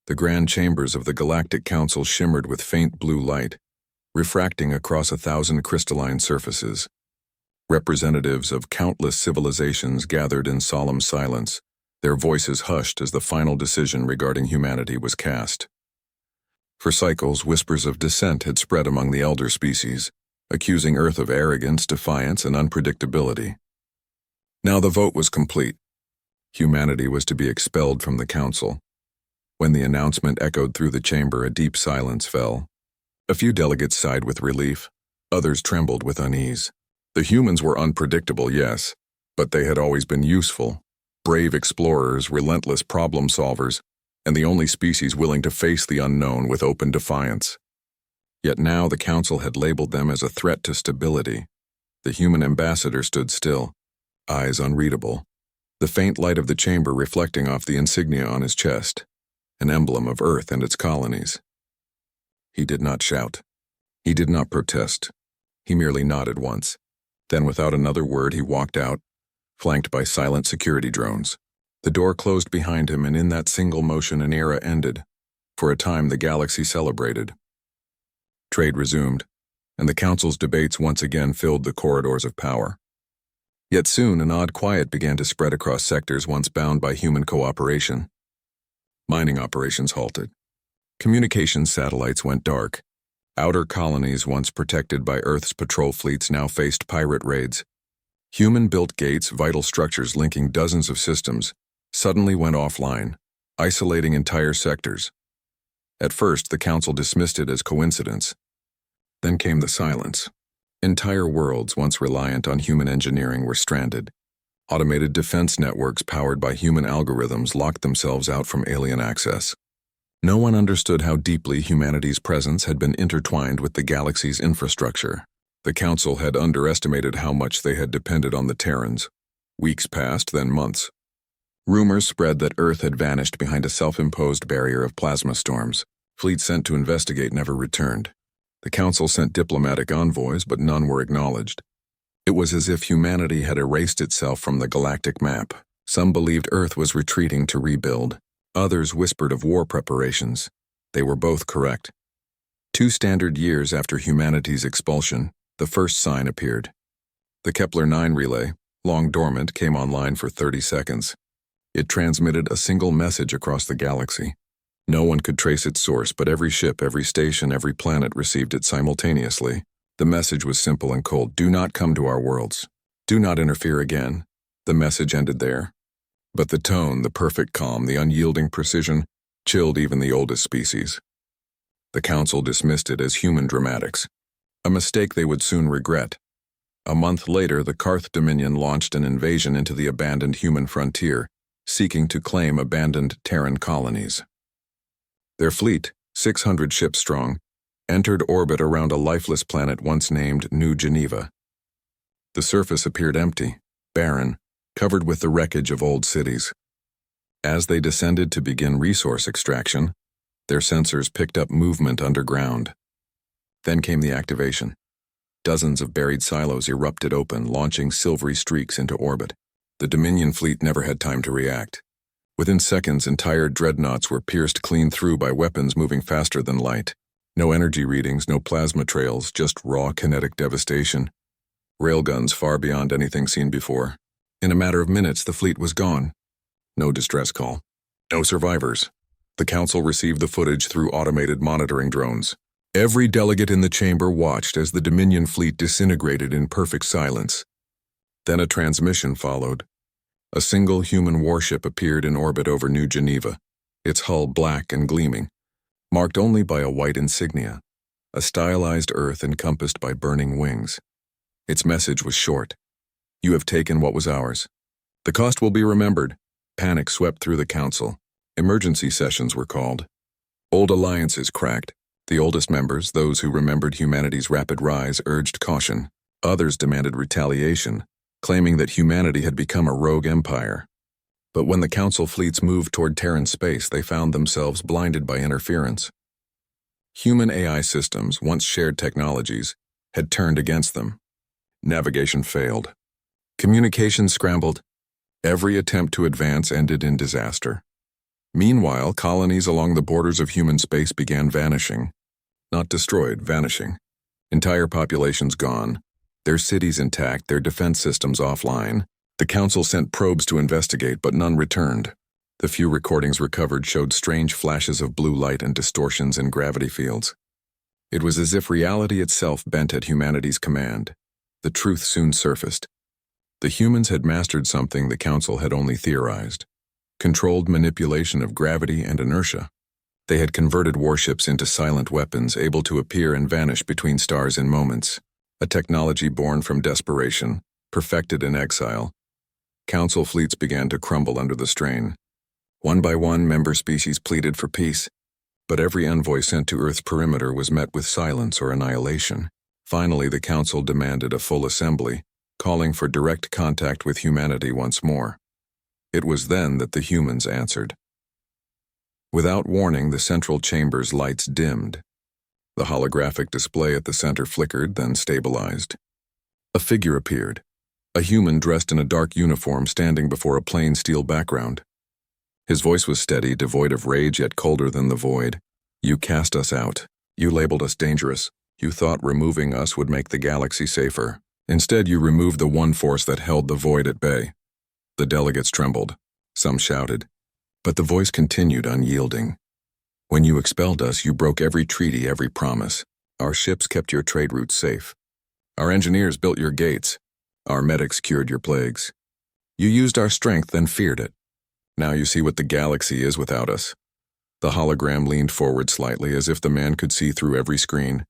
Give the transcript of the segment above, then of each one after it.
The grand chambers of the Galactic Council shimmered with faint blue light, refracting across 1,000 crystalline surfaces. Representatives of countless civilizations gathered in solemn silence, their voices hushed as the final decision regarding humanity was cast. For cycles, whispers of dissent had spread among the elder species, accusing Earth of arrogance, defiance, and unpredictability. Now the vote was complete. Humanity was to be expelled from the Council. When the announcement echoed through the chamber, a deep silence fell. A few delegates sighed with relief, others trembled with unease. The humans were unpredictable, yes, but they had always been useful. Brave explorers, relentless problem solvers, and the only species willing to face the unknown with open defiance. Yet now the Council had labeled them as a threat to stability. The human ambassador stood still, eyes unreadable, the faint light of the chamber reflecting off the insignia on his chest, an emblem of Earth and its colonies. He did not shout. He did not protest. He merely nodded once. Then without another word he walked out, flanked by silent security drones. The door closed behind him, and in that single motion an era ended. For a time the galaxy celebrated. Trade resumed, and the Council's debates once again filled the corridors of power. Yet soon an odd quiet began to spread across sectors once bound by human cooperation. Mining operations halted. Communications satellites went dark. Outer colonies once protected by Earth's patrol fleets now faced pirate raids. Human-built gates, vital structures linking dozens of systems, suddenly went offline, isolating entire sectors. At first, the Council dismissed it as coincidence. Then came the silence. Entire worlds once reliant on human engineering were stranded. Automated defense networks powered by human algorithms locked themselves out from alien access. No one understood how deeply humanity's presence had been intertwined with the galaxy's infrastructure. The Council had underestimated how much they had depended on the Terrans. Weeks passed, then months. Rumors spread that Earth had vanished behind a self-imposed barrier of plasma storms. Fleets sent to investigate never returned. The Council sent diplomatic envoys, but none were acknowledged. It was as if humanity had erased itself from the galactic map. Some believed Earth was retreating to rebuild. Others whispered of war preparations. They were both correct. 2 standard years after humanity's expulsion, the first sign appeared. The Kepler-9 relay, long dormant, came online for 30 seconds. It transmitted a single message across the galaxy. No one could trace its source, but every ship, every station, every planet received it simultaneously. The message was simple and cold. Do not come to our worlds. Do not interfere again. The message ended there. But the tone, the perfect calm, the unyielding precision, chilled even the oldest species. The Council dismissed it as human dramatics, a mistake they would soon regret. A month later, the Karth Dominion launched an invasion into the abandoned human frontier, seeking to claim abandoned Terran colonies. Their fleet, 600 ships strong, entered orbit around a lifeless planet once named New Geneva. The surface appeared empty, barren, covered with the wreckage of old cities. As they descended to begin resource extraction, their sensors picked up movement underground. Then came the activation. Dozens of buried silos erupted open, launching silvery streaks into orbit. The Dominion fleet never had time to react. Within seconds, entire dreadnoughts were pierced clean through by weapons moving faster than light. No energy readings, no plasma trails, just raw kinetic devastation. Railguns far beyond anything seen before. In a matter of minutes, the fleet was gone. No distress call. No survivors. The Council received the footage through automated monitoring drones. Every delegate in the chamber watched as the Dominion fleet disintegrated in perfect silence. Then a transmission followed. A single human warship appeared in orbit over New Geneva, its hull black and gleaming, marked only by a white insignia, a stylized Earth encompassed by burning wings. Its message was short. You have taken what was ours. The cost will be remembered. Panic swept through the Council. Emergency sessions were called. Old alliances cracked. The oldest members, those who remembered humanity's rapid rise, urged caution. Others demanded retaliation, claiming that humanity had become a rogue empire. But when the Council fleets moved toward Terran space, they found themselves blinded by interference. Human AI systems, once shared technologies, had turned against them. Navigation failed. Communication scrambled. Every attempt to advance ended in disaster. Meanwhile, colonies along the borders of human space began vanishing. Not destroyed, vanishing. Entire populations gone. Their cities intact, their defense systems offline. The Council sent probes to investigate, but none returned. The few recordings recovered showed strange flashes of blue light and distortions in gravity fields. It was as if reality itself bent at humanity's command. The truth soon surfaced. The humans had mastered something the Council had only theorized. Controlled manipulation of gravity and inertia. They had converted warships into silent weapons able to appear and vanish between stars in moments. A technology born from desperation, perfected in exile. Council fleets began to crumble under the strain. One by one, member species pleaded for peace, but every envoy sent to Earth's perimeter was met with silence or annihilation. Finally, the Council demanded a full assembly, calling for direct contact with humanity once more. It was then that the humans answered. Without warning, the central chamber's lights dimmed. The holographic display at the center flickered, then stabilized. A figure appeared, a human dressed in a dark uniform standing before a plain steel background. His voice was steady, devoid of rage, yet colder than the void. You cast us out. You labeled us dangerous. You thought removing us would make the galaxy safer. Instead, you removed the one force that held the void at bay. The delegates trembled. Some shouted. But the voice continued unyielding. When you expelled us, you broke every treaty, every promise. Our ships kept your trade routes safe. Our engineers built your gates. Our medics cured your plagues. You used our strength, then feared it. Now you see what the galaxy is without us. The hologram leaned forward slightly, as if the man could see through every screen.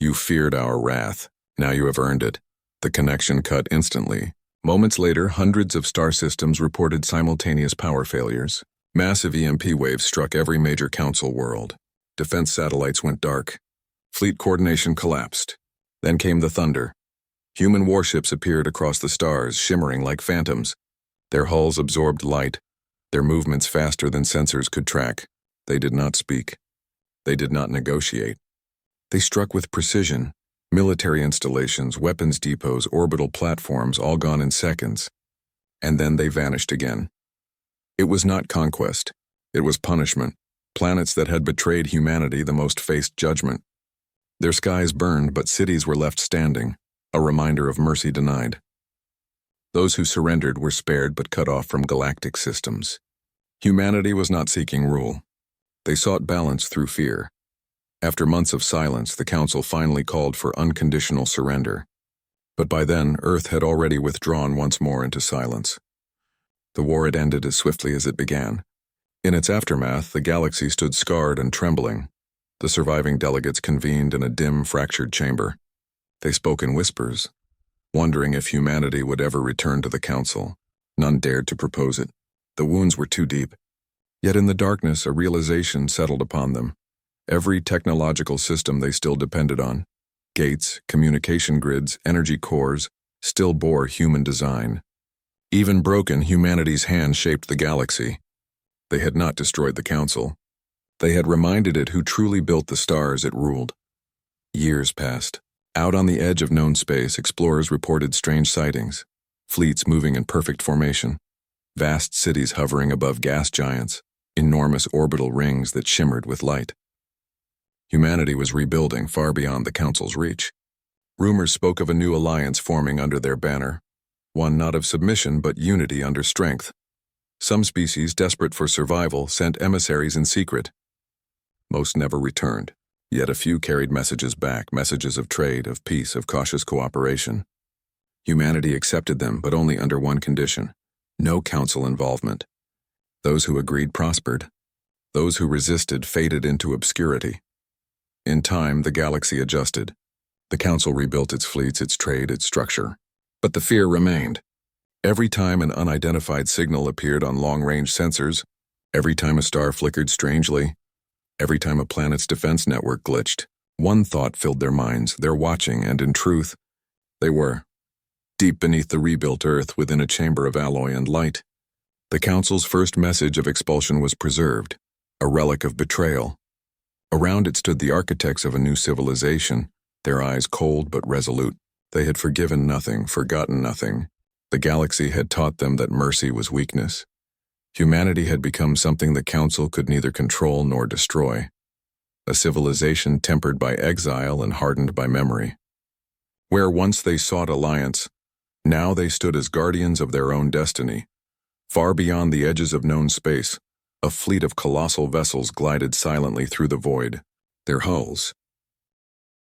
You feared our wrath. Now you have earned it. The connection cut instantly. Moments later, hundreds of star systems reported simultaneous power failures. Massive EMP waves struck every major Council world. Defense satellites went dark. Fleet coordination collapsed. Then came the thunder. Human warships appeared across the stars, shimmering like phantoms. Their hulls absorbed light, their movements faster than sensors could track. They did not speak. They did not negotiate. They struck with precision. Military installations, weapons depots, orbital platforms, all gone in seconds. And then they vanished again. It was not conquest. It was punishment. Planets that had betrayed humanity the most faced judgment. Their skies burned, but cities were left standing, a reminder of mercy denied. Those who surrendered were spared but cut off from galactic systems. Humanity was not seeking rule. They sought balance through fear. After months of silence, the Council finally called for unconditional surrender. But by then, Earth had already withdrawn once more into silence. The war had ended as swiftly as it began. In its aftermath, the galaxy stood scarred and trembling. The surviving delegates convened in a dim, fractured chamber. They spoke in whispers, wondering if humanity would ever return to the Council. None dared to propose it. The wounds were too deep. Yet in the darkness, a realization settled upon them. Every technological system they still depended on, gates, communication grids, energy cores, still bore human design. Even broken, humanity's hand shaped the galaxy. They had not destroyed the Council. They had reminded it who truly built the stars it ruled. Years passed. Out on the edge of known space, explorers reported strange sightings. Fleets moving in perfect formation. Vast cities hovering above gas giants. Enormous orbital rings that shimmered with light. Humanity was rebuilding far beyond the Council's reach. Rumors spoke of a new alliance forming under their banner. One not of submission but unity under strength. Some species, desperate for survival, sent emissaries in secret. Most never returned, yet a few carried messages back, messages of trade, of peace, of cautious cooperation. Humanity accepted them, but only under one condition: no Council involvement. Those who agreed prospered. Those who resisted faded into obscurity. In time, the galaxy adjusted. The Council rebuilt its fleets, its trade, its structure. But the fear remained. Every time an unidentified signal appeared on long-range sensors, every time a star flickered strangely, every time a planet's defense network glitched, one thought filled their minds: they're watching, and in truth, they were. Deep beneath the rebuilt Earth, within a chamber of alloy and light, the Council's first message of expulsion was preserved, a relic of betrayal. Around it stood the architects of a new civilization, their eyes cold but resolute. They had forgiven nothing, forgotten nothing. The galaxy had taught them that mercy was weakness. Humanity had become something the Council could neither control nor destroy, a civilization tempered by exile and hardened by memory. Where once they sought alliance, now they stood as guardians of their own destiny. Far beyond the edges of known space, a fleet of colossal vessels glided silently through the void, their hulls,